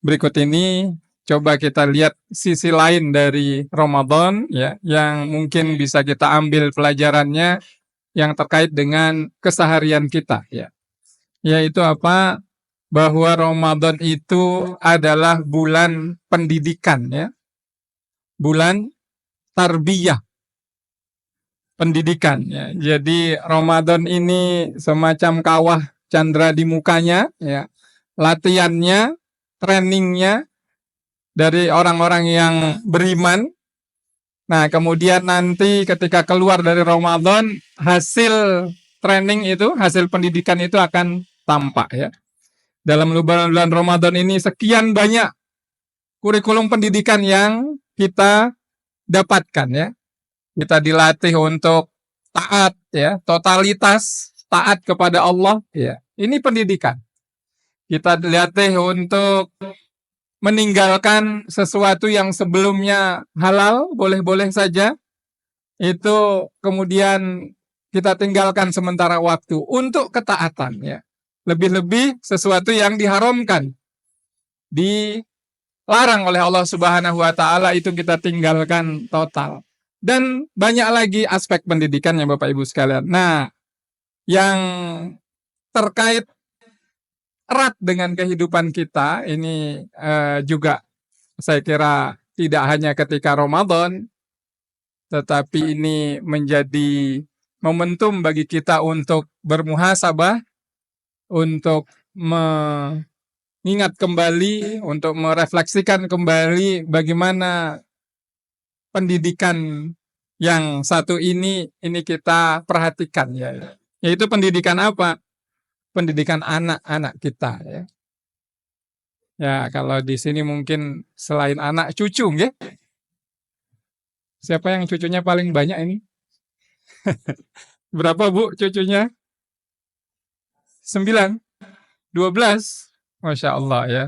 Berikut ini coba kita lihat sisi lain dari Ramadan ya, yang mungkin bisa kita ambil pelajarannya yang terkait dengan keseharian kita ya. Yaitu apa? Bahwa Ramadan itu adalah bulan pendidikan ya. Bulan tarbiyah, pendidikan ya. Jadi Ramadan ini semacam kawah candra di mukanya ya. Latihannya, trainingnya dari orang-orang yang beriman. Nah, kemudian nanti ketika keluar dari Ramadan, hasil training itu, hasil pendidikan itu akan tampak ya. Dalam bulan Ramadan ini sekian banyak kurikulum pendidikan yang kita dapatkan ya. Kita dilatih untuk taat ya, totalitas taat kepada Allah ya. Ini pendidikan. Kita dilatih untuk meninggalkan sesuatu yang sebelumnya halal, boleh-boleh saja, itu kemudian kita tinggalkan sementara waktu untuk ketaatan ya. Lebih-lebih sesuatu yang diharamkan, dilarang oleh Allah Subhanahu wa taala itu kita tinggalkan total. Dan banyak lagi aspek pendidikan ya Bapak Ibu sekalian. Nah, yang terkait erat dengan kehidupan kita ini juga saya kira tidak hanya ketika Ramadan, tetapi ini menjadi momentum bagi kita untuk bermuhasabah, untuk mengingat kembali, untuk merefleksikan kembali bagaimana pendidikan yang satu ini kita perhatikan ya. Yaitu pendidikan apa? Pendidikan anak-anak kita ya. Ya, kalau di sini mungkin selain anak cucu ya. Siapa yang cucunya paling banyak ini? Berapa Bu cucunya? 9, 12. Masya Allah ya.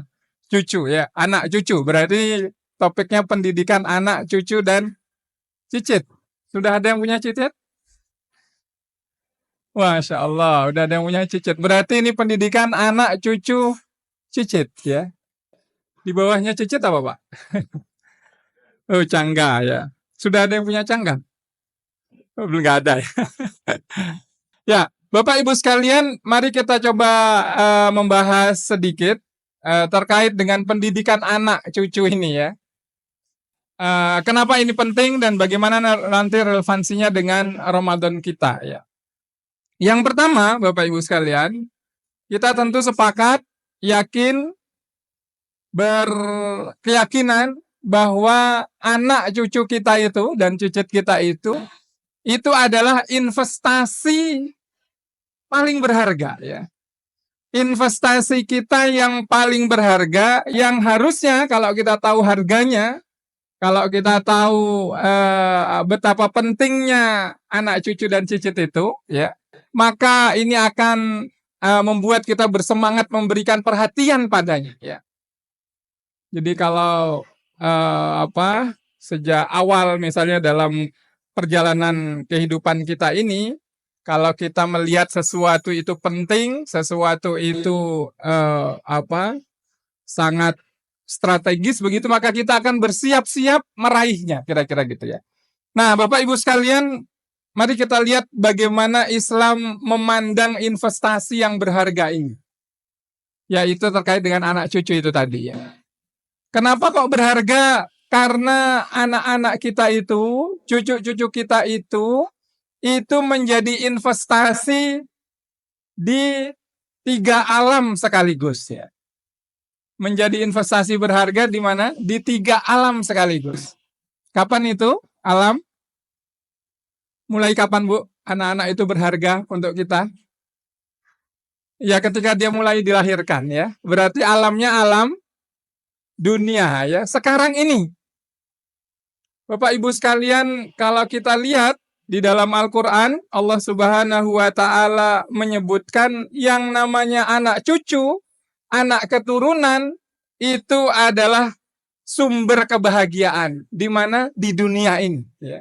Cucu ya, anak cucu. Berarti topiknya pendidikan anak, cucu, dan cicit. Sudah ada yang punya cicit? Masya Allah, udah ada yang punya cicit. Berarti ini pendidikan anak, cucu, cicit ya. Di bawahnya cicit apa Pak? Oh, cangga ya. Sudah ada yang punya cangga? Oh, belum, nggak ada ya. Ya, Bapak Ibu sekalian, mari kita coba membahas sedikit terkait dengan pendidikan anak cucu ini ya. Kenapa ini penting dan bagaimana nanti relevansinya dengan Ramadan kita ya. Yang pertama, Bapak Ibu sekalian, kita tentu sepakat, yakin, berkeyakinan bahwa anak cucu kita itu dan cicit kita itu adalah investasi paling berharga ya. Investasi kita yang paling berharga, yang harusnya kalau kita tahu harganya, kalau kita tahu betapa pentingnya anak cucu dan cicit itu ya, maka ini akan membuat kita bersemangat memberikan perhatian padanya ya. Jadi kalau sejak awal misalnya dalam perjalanan kehidupan kita ini, kalau kita melihat sesuatu itu penting, sesuatu itu sangat strategis begitu, maka kita akan bersiap-siap meraihnya, kira-kira gitu ya. Nah, Bapak Ibu sekalian, mari kita lihat bagaimana Islam memandang investasi yang berharga ini. Yaitu terkait dengan anak cucu itu tadi ya. Kenapa kok berharga? Karena anak-anak kita itu, cucu-cucu kita itu menjadi investasi di 3 alam sekaligus ya. Menjadi investasi berharga di mana? Di 3 alam sekaligus. Kapan itu alam? Mulai kapan Bu? Anak-anak itu berharga untuk kita? Ya ketika dia mulai dilahirkan ya. Berarti alamnya alam dunia ya. Sekarang ini. Bapak Ibu sekalian, kalau kita lihat di dalam Al-Quran, Allah Subhanahu wa taala menyebutkan yang namanya anak cucu, anak keturunan itu adalah sumber kebahagiaan di mana di dunia ini ya.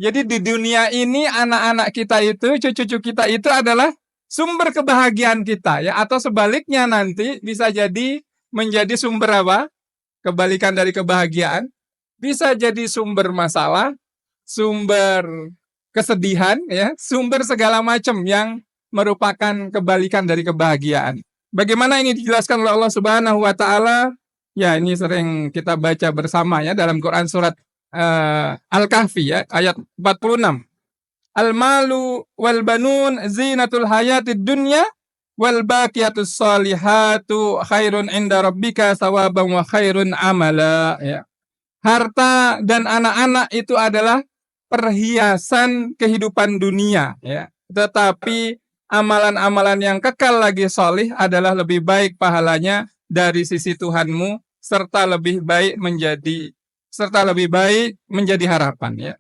Jadi di dunia ini anak-anak kita itu, cucu-cucu kita itu adalah sumber kebahagiaan kita ya, atau sebaliknya nanti bisa jadi menjadi sumber apa? Kebalikan dari kebahagiaan. Bisa jadi sumber masalah, sumber kesedihan, ya, sumber segala macam yang merupakan kebalikan dari kebahagiaan. Bagaimana ini dijelaskan oleh Allah Subhanahu wa taala? Ya, ini sering kita baca bersama ya dalam Quran surat Al-Kahfi ya, ayat 46. Al-malu wal banun zinatul hayatid dunya wal baqiyatus salihatu khairun inda rabbika thawaban wa khairun amala, ya. Harta dan anak-anak itu adalah perhiasan kehidupan dunia, ya. Tetapi amalan-amalan yang kekal lagi solih adalah lebih baik pahalanya dari sisi Tuhanmu serta lebih baik menjadi harapan, ya.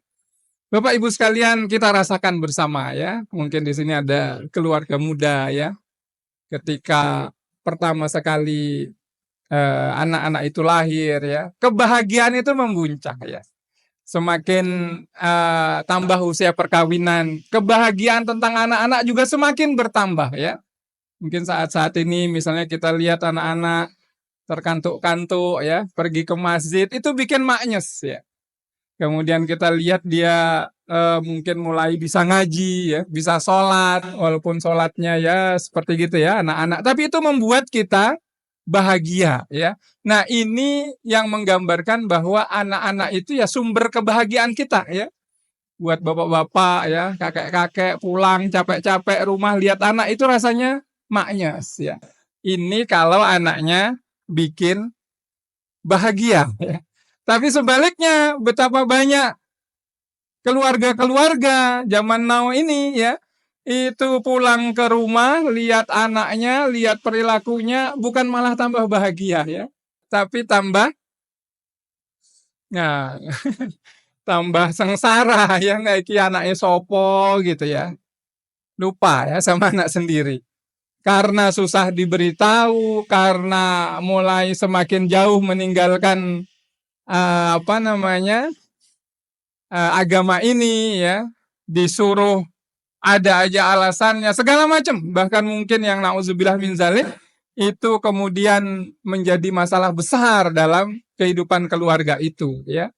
Bapak Ibu sekalian, kita rasakan bersama ya. Mungkin di sini ada keluarga muda ya. Ketika pertama sekali anak-anak itu lahir ya, kebahagiaan itu memuncak ya. Semakin tambah usia perkawinan, kebahagiaan tentang anak-anak juga semakin bertambah ya. Mungkin saat-saat ini misalnya kita lihat anak-anak terkantuk-kantuk ya, pergi ke masjid itu bikin maknyes ya. Kemudian kita lihat dia mungkin mulai bisa ngaji ya, bisa sholat, walaupun sholatnya ya seperti gitu ya anak-anak. Tapi itu membuat kita bahagia ya. Nah ini yang menggambarkan bahwa anak-anak itu ya sumber kebahagiaan kita ya. Buat bapak-bapak ya, kakek-kakek pulang capek-capek rumah lihat anak itu rasanya maknyes ya. Ini kalau anaknya bikin bahagia ya. Tapi sebaliknya, betapa banyak keluarga-keluarga zaman now ini ya, itu pulang ke rumah, lihat anaknya, lihat perilakunya, bukan malah tambah bahagia ya, tapi tambah ya, tambah sengsara ya, kayak anaknya sopo gitu ya. Lupa ya sama anak sendiri. Karena susah diberitahu, karena mulai semakin jauh meninggalkan agama ini ya, disuruh ada aja alasannya segala macam, bahkan mungkin yang nauzubillah min zalik itu kemudian menjadi masalah besar dalam kehidupan keluarga itu ya,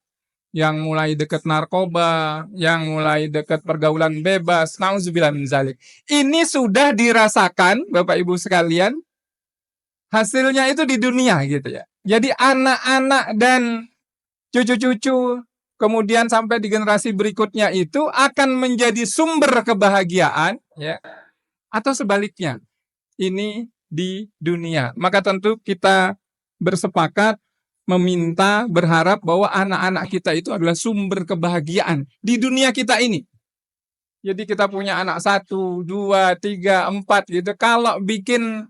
yang mulai dekat narkoba, yang mulai dekat pergaulan bebas, nauzubillah min zalik. Ini sudah dirasakan Bapak Ibu sekalian, hasilnya itu di dunia gitu ya. Jadi anak-anak dan cucu-cucu, kemudian sampai di generasi berikutnya itu akan menjadi sumber kebahagiaan, ya, atau sebaliknya, ini di dunia. Maka tentu kita bersepakat meminta, berharap bahwa anak-anak kita itu adalah sumber kebahagiaan di dunia kita ini. Jadi kita punya anak 1, 2, 3, 4 gitu. Kalau bikin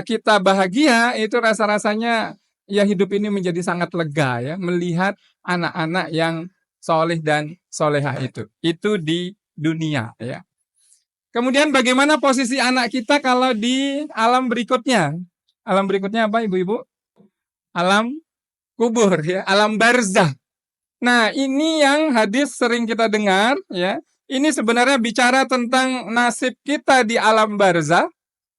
kita bahagia, itu rasa-rasanya ya hidup ini menjadi sangat lega ya, melihat anak-anak yang soleh dan solehah itu di dunia ya. Kemudian bagaimana posisi anak kita kalau di alam berikutnya? Alam berikutnya apa ibu-ibu? Alam kubur ya, alam barzah. Nah ini yang hadis sering kita dengar ya. Ini sebenarnya bicara tentang nasib kita di alam barzah,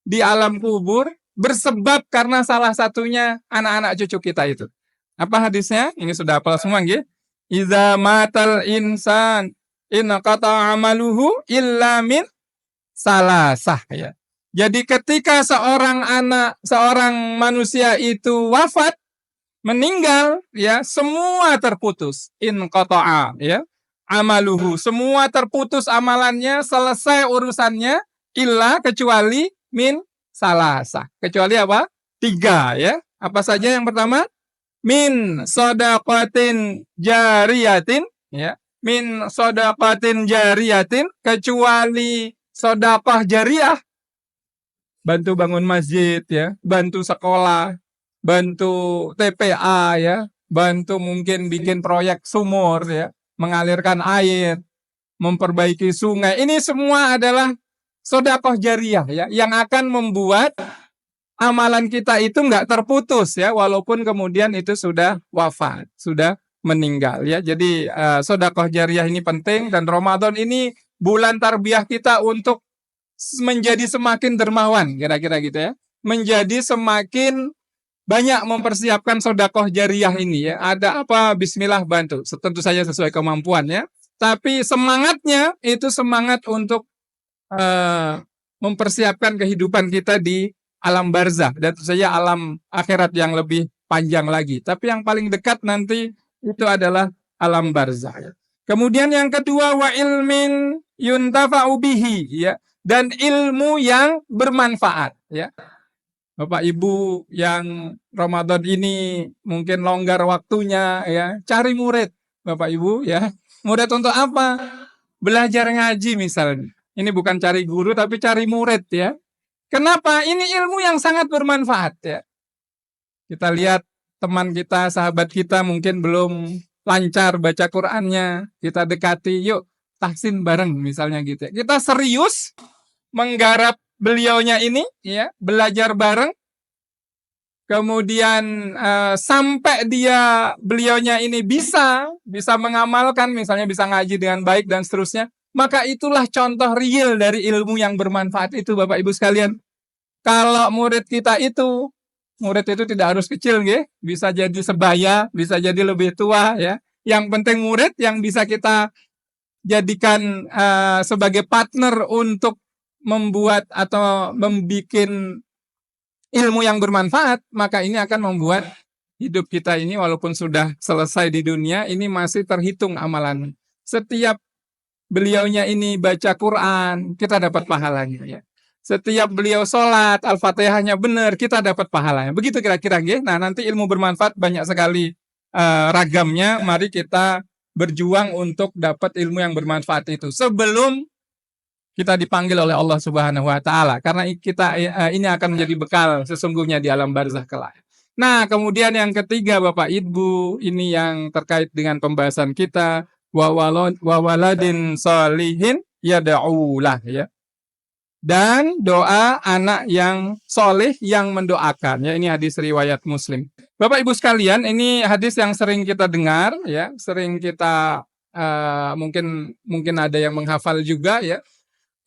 di alam kubur, bersebab karena salah satunya anak-anak cucu kita itu. Apa hadisnya? Ini sudah hafal semua nggih. Iza matal insan in qata amaluhu illa min salasah ya. Jadi ketika seorang manusia itu wafat, meninggal ya, semua terputus. In qata'a ya. Amaluhu, semua terputus amalannya, selesai urusannya, illa kecuali min salasah. Kecuali apa? 3 ya. Apa saja yang pertama? Min shadaqatin jariyatin ya. Min shadaqatin jariyatin, kecuali sedekah jariah. Bantu bangun masjid ya, bantu sekolah, bantu TPA ya, bantu mungkin bikin proyek sumur ya, mengalirkan air, memperbaiki sungai. Ini semua adalah sedekah jariah ya, yang akan membuat amalan kita itu nggak terputus ya, walaupun kemudian itu sudah wafat, sudah meninggal ya. Jadi sedekah jariah ini penting, dan Ramadan ini bulan tarbiyah kita untuk menjadi semakin dermawan, kira-kira gitu ya. Menjadi semakin banyak mempersiapkan sedekah jariyah ini ya. Ada apa? Bismillah bantu. Tentu saja sesuai kemampuan ya. Tapi semangatnya itu semangat untuk mempersiapkan kehidupan kita di alam barzah dan tentu saja alam akhirat yang lebih panjang lagi. Tapi yang paling dekat nanti itu adalah alam barzah. Ya. Kemudian yang kedua wa ilmin yuntafa'u bihi ya, dan ilmu yang bermanfaat ya. Bapak Ibu yang Ramadan ini mungkin longgar waktunya ya, cari murid Bapak Ibu ya. Murid untuk apa? Belajar ngaji misalnya. Ini bukan cari guru tapi cari murid ya. Kenapa? Ini ilmu yang sangat bermanfaat ya. Kita lihat teman kita, sahabat kita mungkin belum lancar baca Qur'annya, kita dekati, yuk tahsin bareng misalnya gitu ya. Kita serius menggarap beliaunya ini ya, belajar bareng. Kemudian sampai beliaunya ini bisa mengamalkan, misalnya bisa ngaji dengan baik dan seterusnya, maka itulah contoh real dari ilmu yang bermanfaat itu Bapak Ibu sekalian. Kalau murid itu tidak harus kecil ya, bisa jadi sebaya, bisa jadi lebih tua ya. Yang penting murid yang bisa kita jadikan sebagai partner untuk membuat atau membuat ilmu yang bermanfaat, maka ini akan membuat hidup kita ini walaupun sudah selesai di dunia, ini masih terhitung amalan. Setiap beliaunya ini baca Quran, kita dapat pahalanya ya. Setiap beliau sholat, Al-Fatihahnya benar, kita dapat pahalanya. Begitu kira-kira ya. Nah, nanti ilmu bermanfaat banyak sekali ragamnya. Mari kita berjuang untuk dapat ilmu yang bermanfaat itu sebelum kita dipanggil oleh Allah Subhanahu wa taala, karena kita ini akan menjadi bekal sesungguhnya di alam barzah kelak. Nah, kemudian yang ketiga Bapak Ibu, ini yang terkait dengan pembahasan kita, wa waladin sholihin yad'ulah ya. Dan doa anak yang soleh yang mendoakan ya, ini hadis riwayat Muslim. Bapak Ibu sekalian, ini hadis yang sering kita dengar ya, sering kita mungkin ada yang menghafal juga ya.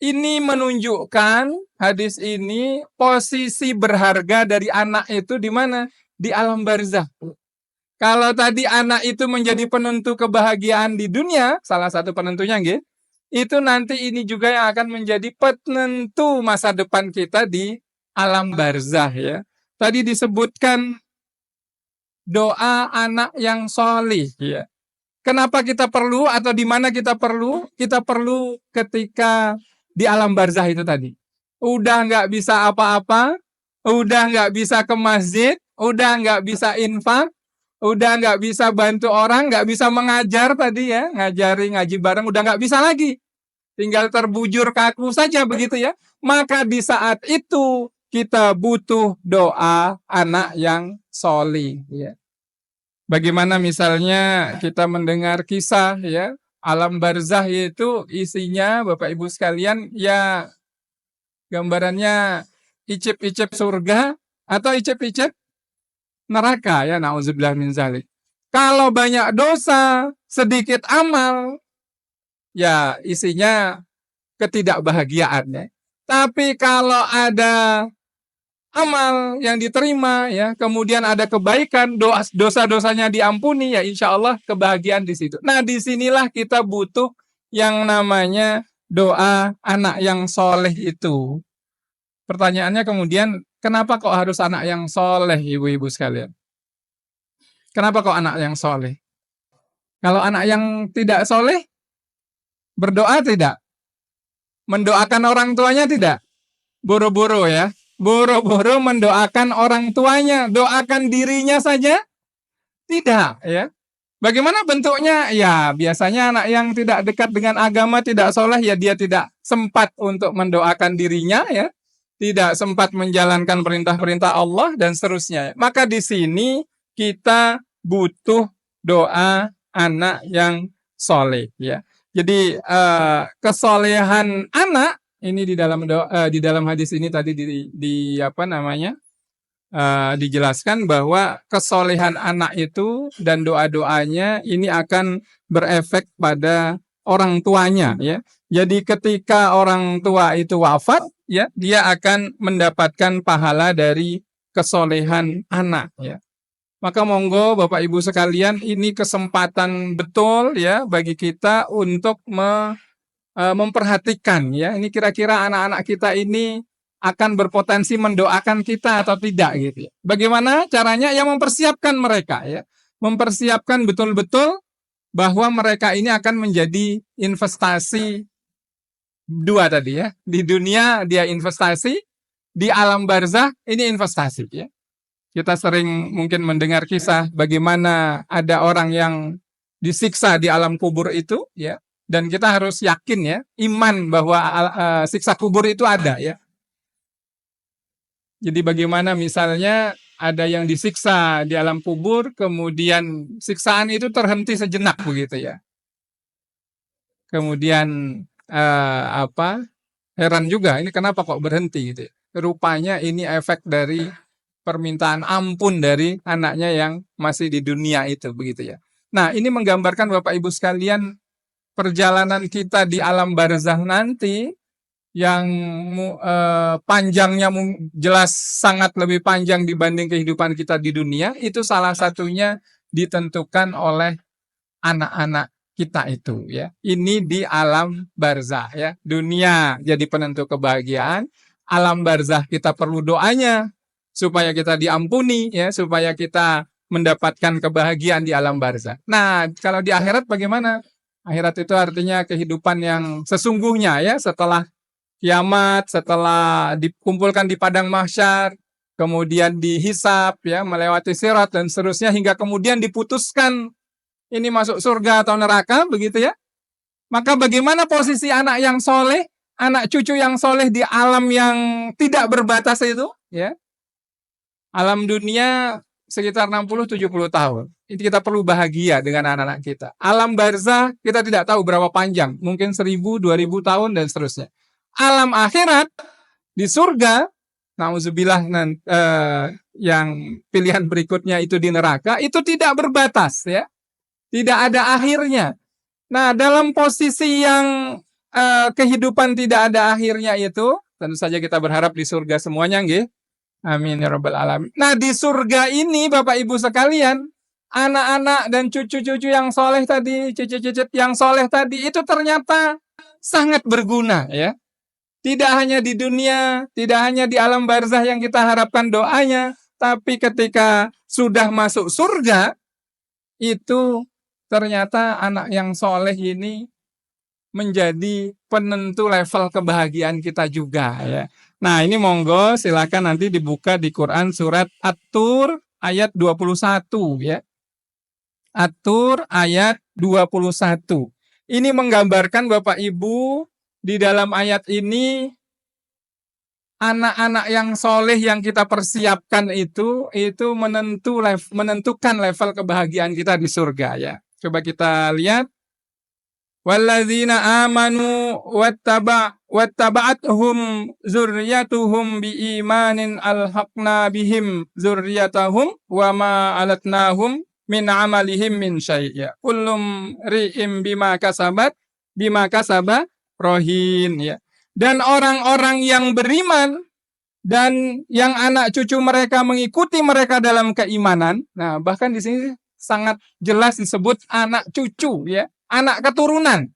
Ini menunjukkan hadis ini posisi berharga dari anak itu di mana? Di alam barzah. Kalau tadi anak itu menjadi penentu kebahagiaan di dunia, salah satu penentunya nggih, itu nanti ini juga yang akan menjadi penentu masa depan kita di alam barzah ya. Tadi disebutkan doa anak yang solih ya. Kenapa kita perlu atau di mana kita perlu? Kita perlu ketika di alam barzah itu tadi. Udah nggak bisa apa-apa, udah nggak bisa ke masjid, udah nggak bisa infak, udah nggak bisa bantu orang, nggak bisa mengajar tadi ya, ngaji bareng, udah nggak bisa lagi. Tinggal terbujur kaku saja begitu ya. Maka di saat itu kita butuh doa anak yang solih ya. Bagaimana misalnya kita mendengar kisah ya, alam barzah itu isinya Bapak Ibu sekalian ya gambarannya icip-icip surga atau icip-icip neraka ya, nauzubillah min zalik. Kalau banyak dosa, sedikit amal, ya isinya ketidakbahagiaan ya. Tapi kalau ada amal yang diterima ya, kemudian ada kebaikan, dosa-dosanya diampuni ya, insya Allah kebahagiaan di situ. Nah, disinilah kita butuh yang namanya doa anak yang soleh itu. Pertanyaannya kemudian, kenapa kok harus anak yang soleh, ibu-ibu sekalian? Kenapa kok anak yang soleh? Kalau anak yang tidak soleh, berdoa tidak? Mendoakan orang tuanya tidak? Boro-boro ya. Boro-boro mendoakan orang tuanya, doakan dirinya saja tidak ya. Bagaimana bentuknya? Ya biasanya anak yang tidak dekat dengan agama, tidak soleh ya, dia tidak sempat untuk mendoakan dirinya ya, tidak sempat menjalankan perintah-perintah Allah dan seterusnya. Maka di sini kita butuh doa anak yang soleh ya. Jadi kesolehan anak ini di dalam hadis ini tadi dijelaskan bahwa kesolehan anak itu dan doa-doanya ini akan berefek pada orang tuanya ya. Jadi ketika orang tua itu wafat ya, dia akan mendapatkan pahala dari kesolehan anak ya. Maka monggo Bapak Ibu sekalian, ini kesempatan betul ya bagi kita untuk memperhatikan ya, ini kira-kira anak-anak kita ini akan berpotensi mendoakan kita atau tidak gitu ya. Bagaimana caranya? Ya mempersiapkan mereka ya. Mempersiapkan betul-betul bahwa mereka ini akan menjadi investasi dua tadi ya. Di dunia dia investasi, di alam barzah ini investasi ya. Kita sering mungkin mendengar kisah bagaimana ada orang yang disiksa di alam kubur itu ya. Dan kita harus yakin ya, iman bahwa siksa kubur itu ada ya. Jadi bagaimana misalnya ada yang disiksa di alam kubur, kemudian siksaan itu terhenti sejenak begitu ya. Kemudian heran juga, ini kenapa kok berhenti gitu ya. Rupanya ini efek dari permintaan ampun dari anaknya yang masih di dunia itu begitu ya. Nah, ini menggambarkan Bapak Ibu sekalian perjalanan kita di alam barzah nanti yang panjangnya jelas sangat lebih panjang dibanding kehidupan kita di dunia, itu salah satunya ditentukan oleh anak-anak kita itu ya. Ini di alam barzah ya. Dunia jadi penentu kebahagiaan, alam barzah kita perlu doanya supaya kita diampuni ya, supaya kita mendapatkan kebahagiaan di alam barzah. Nah, kalau di akhirat bagaimana? Akhirat itu artinya kehidupan yang sesungguhnya ya, setelah kiamat, setelah dikumpulkan di padang mahsyar, kemudian dihisap ya, melewati sirat dan seterusnya hingga kemudian diputuskan ini masuk surga atau neraka begitu ya. Maka bagaimana posisi anak yang soleh, anak cucu yang soleh di alam yang tidak berbatas itu ya. Alam dunia sekitar 60-70 tahun. Ini kita perlu bahagia dengan anak-anak kita. Alam barzah kita tidak tahu berapa panjang, mungkin 1000, 2000 tahun dan seterusnya. Alam akhirat di surga, nauzubillah, yang pilihan berikutnya itu di neraka, itu tidak berbatas ya. Tidak ada akhirnya. Nah, dalam posisi yang kehidupan tidak ada akhirnya itu, tentu saja kita berharap di surga semuanya nggih. Amin ya rabbal alamin. Nah, di surga ini Bapak Ibu sekalian, anak-anak dan cucu-cucu yang soleh tadi, cicit-cicit yang soleh tadi itu ternyata sangat berguna ya. Tidak hanya di dunia, tidak hanya di alam barzah yang kita harapkan doanya, tapi ketika sudah masuk surga, itu ternyata anak yang soleh ini menjadi penentu level kebahagiaan kita juga ya. Nah, ini monggo silakan nanti dibuka di Quran surat At-Tur ayat 21 ya. At-Tur ayat 21. Ini menggambarkan Bapak Ibu, di dalam ayat ini anak-anak yang soleh yang kita persiapkan itu menentukan level kebahagiaan kita di surga ya. Coba kita lihat. Walladzina amanu wattaba'athum zurriyatuhum biimanin alhaqna bihim zurriyatahum wa ma alatnahum min amalihim min syai'. Kullum ri'im bima kasaba rohin ya. Dan orang-orang yang beriman dan yang anak cucu mereka mengikuti mereka dalam keimanan. Nah, bahkan di sini sangat jelas disebut anak cucu ya. Anak keturunan.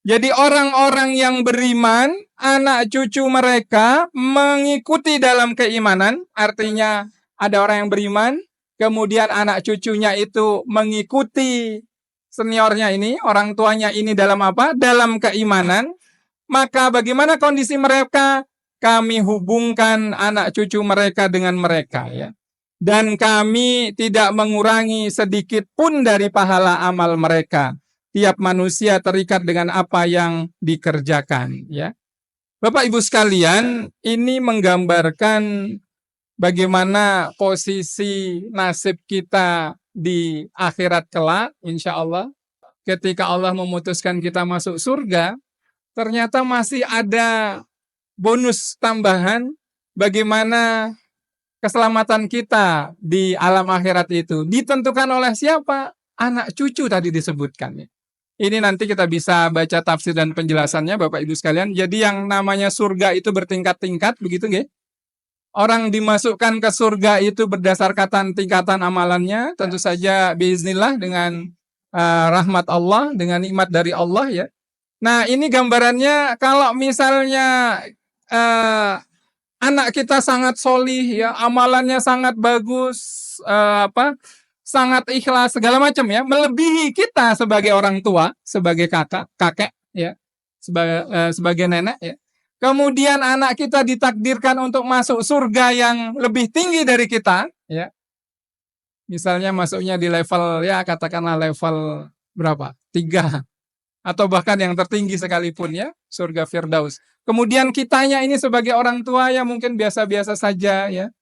Jadi orang-orang yang beriman, anak cucu mereka mengikuti dalam keimanan, artinya ada orang yang beriman, kemudian anak cucunya itu mengikuti seniornya ini, orang tuanya ini dalam apa? Dalam keimanan. Maka bagaimana kondisi mereka? Kami hubungkan anak cucu mereka dengan mereka ya. Dan kami tidak mengurangi sedikit pun dari pahala amal mereka. Tiap manusia terikat dengan apa yang dikerjakan ya. Bapak Ibu sekalian, ini menggambarkan bagaimana posisi nasib kita di akhirat kelak, insya Allah. Ketika Allah memutuskan kita masuk surga, ternyata masih ada bonus tambahan bagaimana keselamatan kita di alam akhirat itu. Ditentukan oleh siapa? Anak cucu tadi disebutkan ya. Ini nanti kita bisa baca tafsir dan penjelasannya Bapak Ibu sekalian. Jadi yang namanya surga itu bertingkat-tingkat begitu nggih? orang dimasukkan ke surga itu berdasarkan tingkatan amalannya, tentu saja biiznillah dengan rahmat Allah, dengan nikmat dari Allah ya. Nah, ini gambarannya kalau misalnya anak kita sangat solih ya, amalannya sangat bagus, sangat ikhlas segala macam ya, melebihi kita sebagai orang tua, sebagai kakek ya, sebagai nenek ya. Kemudian anak kita ditakdirkan untuk masuk surga yang lebih tinggi dari kita, ya. Misalnya masuknya di level ya katakanlah level berapa? 3 atau bahkan yang tertinggi sekalipun ya, surga Firdaus. Kemudian kitanya ini sebagai orang tua ya mungkin biasa-biasa saja ya.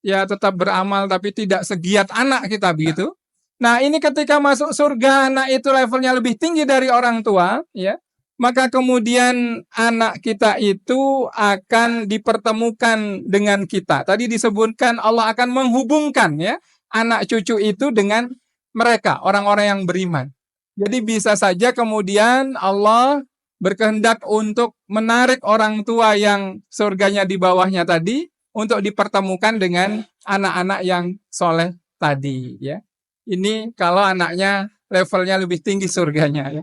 Ya tetap beramal tapi tidak segiat anak kita begitu. Nah, ini ketika masuk surga anak itu levelnya lebih tinggi dari orang tua ya. Maka kemudian anak kita itu akan dipertemukan dengan kita. Tadi disebutkan Allah akan menghubungkan ya anak cucu itu dengan mereka, orang-orang yang beriman. Jadi bisa saja kemudian Allah berkehendak untuk menarik orang tua yang surganya di bawahnya tadi untuk dipertemukan dengan anak-anak yang soleh tadi ya. Ini kalau anaknya levelnya lebih tinggi surganya ya.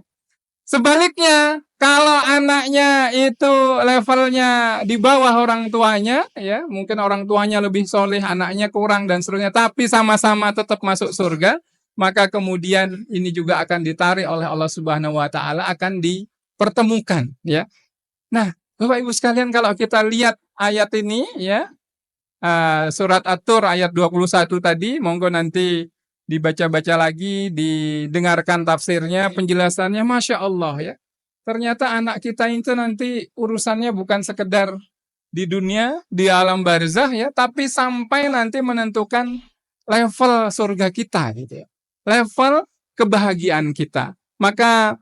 Sebaliknya, kalau anaknya itu levelnya di bawah orang tuanya, ya mungkin orang tuanya lebih soleh, anaknya kurang dan seterusnya, tapi sama-sama tetap masuk surga, maka kemudian ini juga akan ditarik oleh Allah Subhanahu Wa Taala, akan dipertemukan, ya. Nah, Bapak Ibu sekalian, kalau kita lihat ayat ini, ya, surat At-Tur ayat 21 tadi, monggo nanti dibaca-baca lagi, didengarkan tafsirnya, penjelasannya, Masya Allah ya. Ternyata anak kita itu nanti urusannya bukan sekedar di dunia, di alam barzah ya, tapi sampai nanti menentukan level surga kita gitu ya. Level kebahagiaan kita. Maka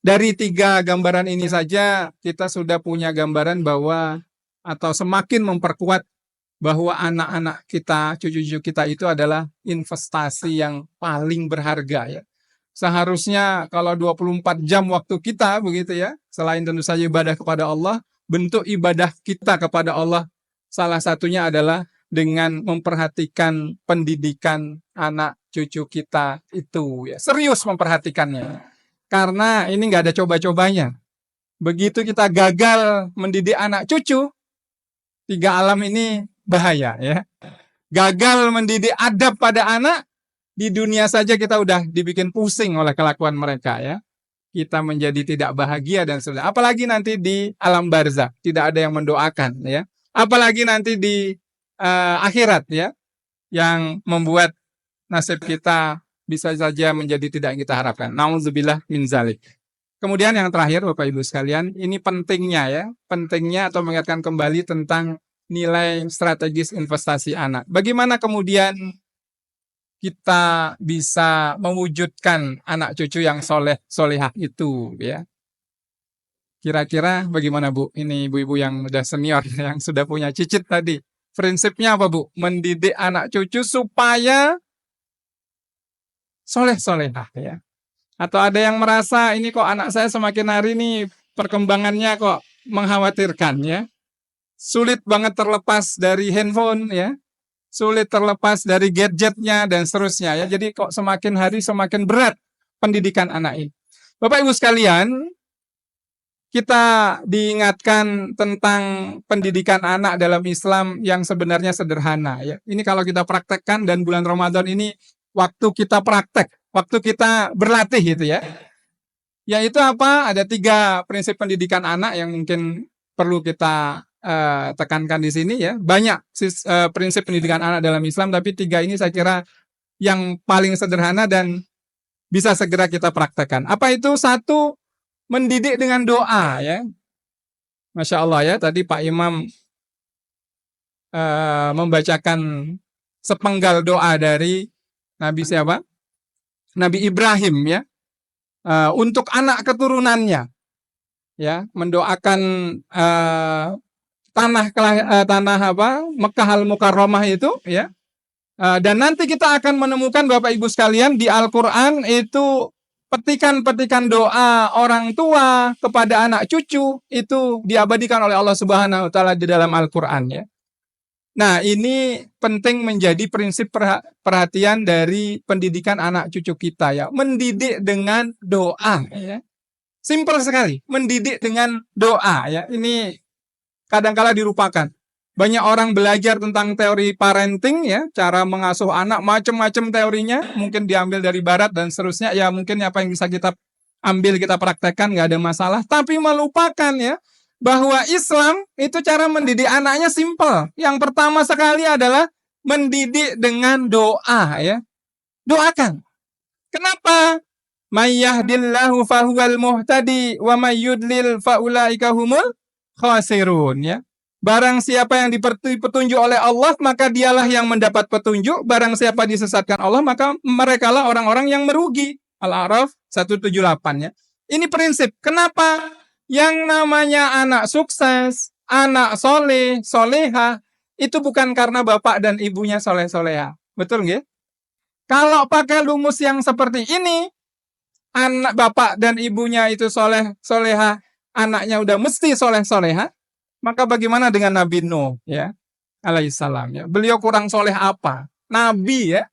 dari 3 gambaran ini saja kita sudah punya gambaran bahwa atau semakin memperkuat bahwa anak-anak kita, cucu-cucu kita itu adalah investasi yang paling berharga ya. Seharusnya kalau 24 jam waktu kita begitu ya, selain tentu saja ibadah kepada Allah, bentuk ibadah kita kepada Allah salah satunya adalah dengan memperhatikan pendidikan anak cucu kita itu ya. Serius memperhatikannya. Karena ini nggak ada coba-cobanya. Begitu kita gagal mendidik anak cucu, 3 alam ini bahaya ya. Gagal mendidik adab pada anak, di dunia saja kita udah dibikin pusing oleh kelakuan mereka ya. Kita menjadi tidak bahagia dan sebagainya. Apalagi nanti di alam barzah, tidak ada yang mendoakan ya. Apalagi nanti di akhirat ya, yang membuat nasib kita bisa saja menjadi tidak yang kita harapkan. Nauzubillah min zalik. Kemudian yang terakhir Bapak Ibu sekalian, ini pentingnya ya, pentingnya atau mengingatkan kembali tentang nilai strategis investasi anak. Bagaimana kemudian kita bisa mewujudkan anak cucu yang solehah itu ya. Kira-kira bagaimana Bu? Ini ibu-ibu yang udah senior yang sudah punya cicit tadi. Prinsipnya apa Bu? Mendidik anak cucu supaya solehah ya. Atau ada yang merasa ini kok anak saya semakin hari ini perkembangannya kok mengkhawatirkan ya. Sulit banget terlepas dari handphone ya, sulit terlepas dari gadgetnya dan seterusnya ya. Jadi kok semakin hari semakin berat pendidikan anak ini. Bapak Ibu sekalian, kita diingatkan tentang pendidikan anak dalam Islam yang sebenarnya sederhana ya. Ini kalau kita praktekkan dan bulan Ramadan ini waktu kita praktek, waktu kita berlatih gitu ya. Yaitu apa? Ada 3 prinsip pendidikan anak yang mungkin perlu kita tekankan di sini ya. Banyak prinsip pendidikan anak dalam Islam, tapi 3 ini saya kira yang paling sederhana dan bisa segera kita praktekkan. Apa itu? 1, mendidik dengan doa ya. Masya Allah ya, tadi Pak Imam membacakan sepenggal doa dari Nabi siapa? Nabi Ibrahim ya. Untuk anak keturunannya ya, mendoakan tanah Mekah Al-Mukarramah itu ya. Dan nanti kita akan menemukan Bapak Ibu sekalian di Al-Qur'an itu petikan-petikan doa orang tua kepada anak cucu itu diabadikan oleh Allah Subhanahu wa taala di dalam Al-Qur'an ya. Nah, ini penting menjadi prinsip perhatian dari pendidikan anak cucu kita ya. Mendidik dengan doa ya. Simpel sekali, mendidik dengan doa ya. Ini kadang-kala dilupakan. Banyak orang belajar tentang teori parenting ya, cara mengasuh anak, macam-macam teorinya, mungkin diambil dari barat dan seterusnya. Ya mungkin apa yang bisa kita ambil kita praktekkan nggak ada masalah, tapi melupakan ya bahwa Islam itu cara mendidik anaknya simpel. Yang pertama sekali adalah mendidik dengan doa ya. Doakan. Kenapa? May yahdillahu fahuwal muhtadi wa may yudlil faulaika humul khasirun ya. Barang siapa yang diberi petunjuk oleh Allah, maka dialah yang mendapat petunjuk. Barang siapa disesatkan Allah, maka merekalah orang-orang yang merugi. Al-A'raf 178 ya. Ini prinsip. Kenapa? Yang namanya anak sukses, anak soleh, soleha, itu bukan karena bapak dan ibunya soleh-soleha. Betul nggak? Kalau pakai lumus yang seperti ini, anak bapak dan ibunya itu soleh, soleha, anaknya udah mesti soleh, soleha, maka bagaimana dengan Nabi Nuh ya alaihissalam ya? Beliau kurang soleh apa? Nabi ya.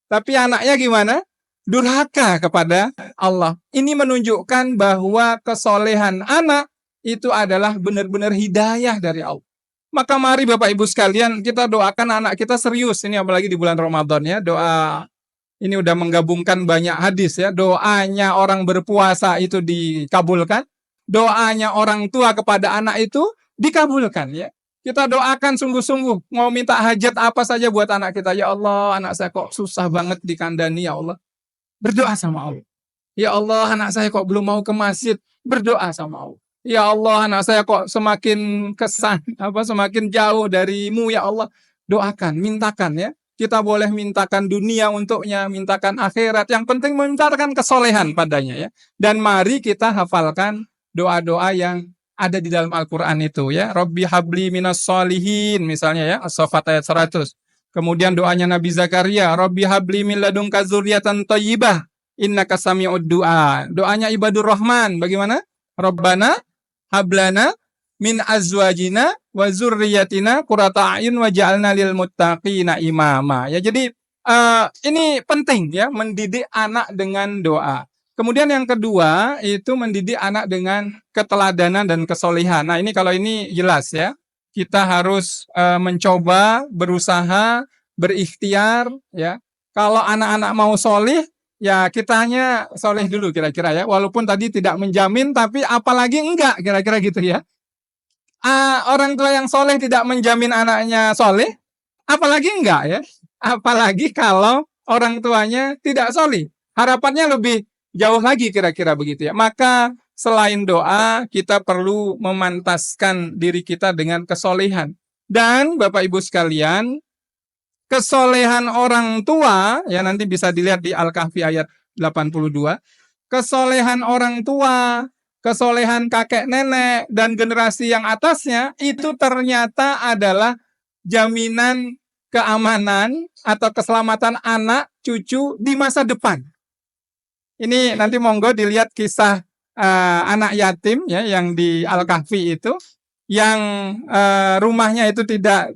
Tapi anaknya gimana? Durhaka kepada Allah. Ini menunjukkan bahwa kesolehan anak itu adalah benar-benar hidayah dari Allah. Maka mari Bapak Ibu sekalian kita doakan anak kita serius. Ini apalagi di bulan Ramadan ya. Doa ini udah menggabungkan banyak hadis ya. Doanya orang berpuasa itu dikabulkan. Doanya orang tua kepada anak itu dikabulkan ya. Kita doakan sungguh-sungguh, mau minta hajat apa saja buat anak kita. Ya Allah, anak saya kok susah banget dikandani ya Allah. Berdoa sama Allah. Ya Allah, anak saya kok belum mau ke masjid. Berdoa sama Allah. Ya Allah, anak saya kok semakin semakin jauh darimu ya Allah. Doakan, mintakan ya. Kita boleh mintakan dunia untuknya, mintakan akhirat. Yang penting memintakan kesolehan padanya ya. Dan mari kita hafalkan doa-doa yang ada di dalam Al-Quran itu ya. Rabbi habli minas solihin misalnya ya. As-Saffat ayat 100. Kemudian doanya Nabi Zakaria. Rabbi habli min ladunka dzurriatan thayyibah. Innaka sami'ud du'a. Doanya Ibadur Rahman. Bagaimana? Rabbana hablana min azwajina wa zurriyatina qurrata a'yun waj'alna lil muttaqina imama. Ya jadi ini penting ya mendidik anak dengan doa. Kemudian yang kedua itu mendidik anak dengan keteladanan dan kesolehan. Nah ini kalau ini jelas ya. Kita harus mencoba, berusaha, berikhtiar ya. Kalau anak-anak mau soleh, ya kitanya soleh dulu kira-kira ya. Walaupun tadi tidak menjamin, tapi apalagi enggak kira-kira gitu ya. Orang tua yang soleh tidak menjamin anaknya soleh, apalagi enggak ya. Apalagi kalau orang tuanya tidak soleh. Harapannya lebih jauh lagi kira-kira begitu ya. Maka selain doa, kita perlu memantaskan diri kita dengan kesolehan. Dan Bapak Ibu sekalian, kesolehan orang tua, ya nanti bisa dilihat di Al-Kahfi ayat 82. Kesolehan orang tua, kesolehan kakek nenek, dan generasi yang atasnya, itu ternyata adalah jaminan keamanan atau keselamatan anak, cucu di masa depan. Ini nanti monggo dilihat kisah anak yatim ya yang di Al-Kahfi itu yang rumahnya itu tidak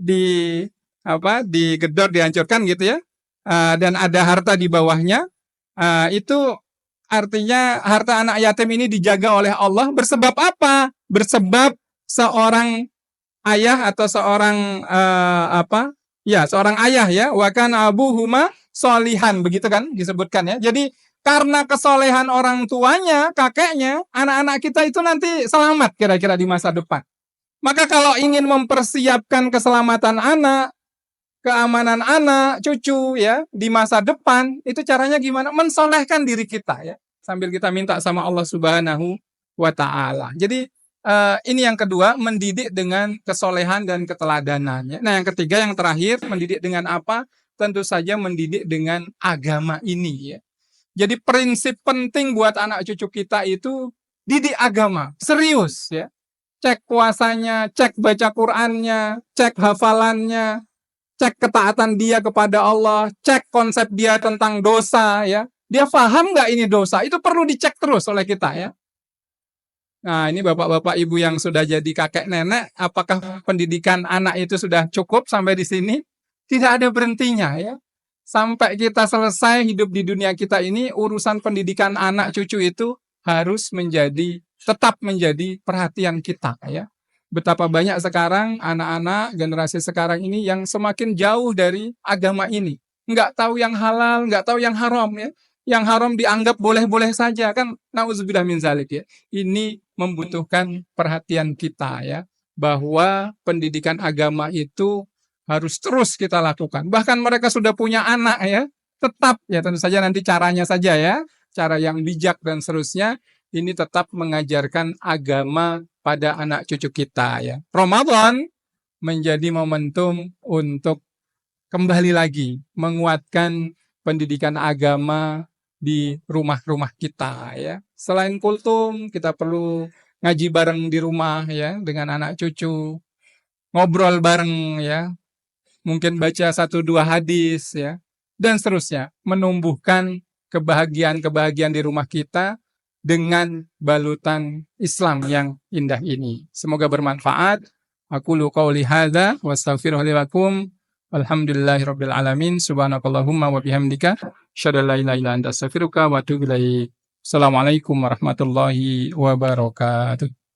digedor, dihancurkan gitu ya, dan ada harta di bawahnya, itu artinya harta anak yatim ini dijaga oleh Allah. Bersebab apa? Bersebab seorang ayah atau seorang seorang ayah ya, wa kana abuhuma solihan, begitu kan disebutkan ya. Jadi karena kesolehan orang tuanya, kakeknya, anak-anak kita itu nanti selamat kira-kira di masa depan. Maka kalau ingin mempersiapkan keselamatan anak, keamanan anak, cucu ya di masa depan, itu caranya gimana? Mensolehkan diri kita ya, sambil kita minta sama Allah Subhanahu wa Ta'ala. Jadi ini yang kedua, mendidik dengan kesolehan dan keteladanan. Ya. Nah yang ketiga, yang terakhir, mendidik dengan apa? Tentu saja mendidik dengan agama ini ya. Jadi prinsip penting buat anak cucu kita itu didik agama, serius ya. Cek puasanya, cek baca Qur'annya, cek hafalannya, cek ketaatan dia kepada Allah, cek konsep dia tentang dosa ya. Dia paham nggak ini dosa? Itu perlu dicek terus oleh kita ya. Nah, ini bapak-bapak ibu yang sudah jadi kakek nenek, apakah pendidikan anak itu sudah cukup sampai di sini? Tidak ada berhentinya ya. Sampai kita selesai hidup di dunia kita ini, urusan pendidikan anak cucu itu harus tetap menjadi perhatian kita ya. Betapa banyak sekarang anak-anak generasi sekarang ini yang semakin jauh dari agama ini. Nggak tahu yang halal, nggak tahu yang haram ya. Yang haram dianggap boleh-boleh saja kan. Nauzubillah min zalik ya. Ini membutuhkan perhatian kita ya, bahwa pendidikan agama itu harus terus kita lakukan. Bahkan mereka sudah punya anak ya, tetap ya tentu saja nanti caranya saja ya, cara yang bijak dan seterusnya, ini tetap mengajarkan agama pada anak cucu kita ya. Ramadan menjadi momentum untuk kembali lagi menguatkan pendidikan agama di rumah-rumah kita ya. Selain kultum, kita perlu ngaji bareng di rumah ya dengan anak cucu, ngobrol bareng ya, mungkin baca 1 2 hadis ya, dan seterusnya, menumbuhkan kebahagiaan-kebahagiaan di rumah kita dengan balutan Islam yang indah ini. Semoga bermanfaat. Aqulu qauli hadza wa astaghfiruhu li wa lakum. Alhamdulillahirabbil alamin. Subhanakallahumma wa bihamdika asyhadu an la ilaha illa anta astaghfiruka wa atubu ilaik. Assalamualaikum warahmatullahi wabarakatuh.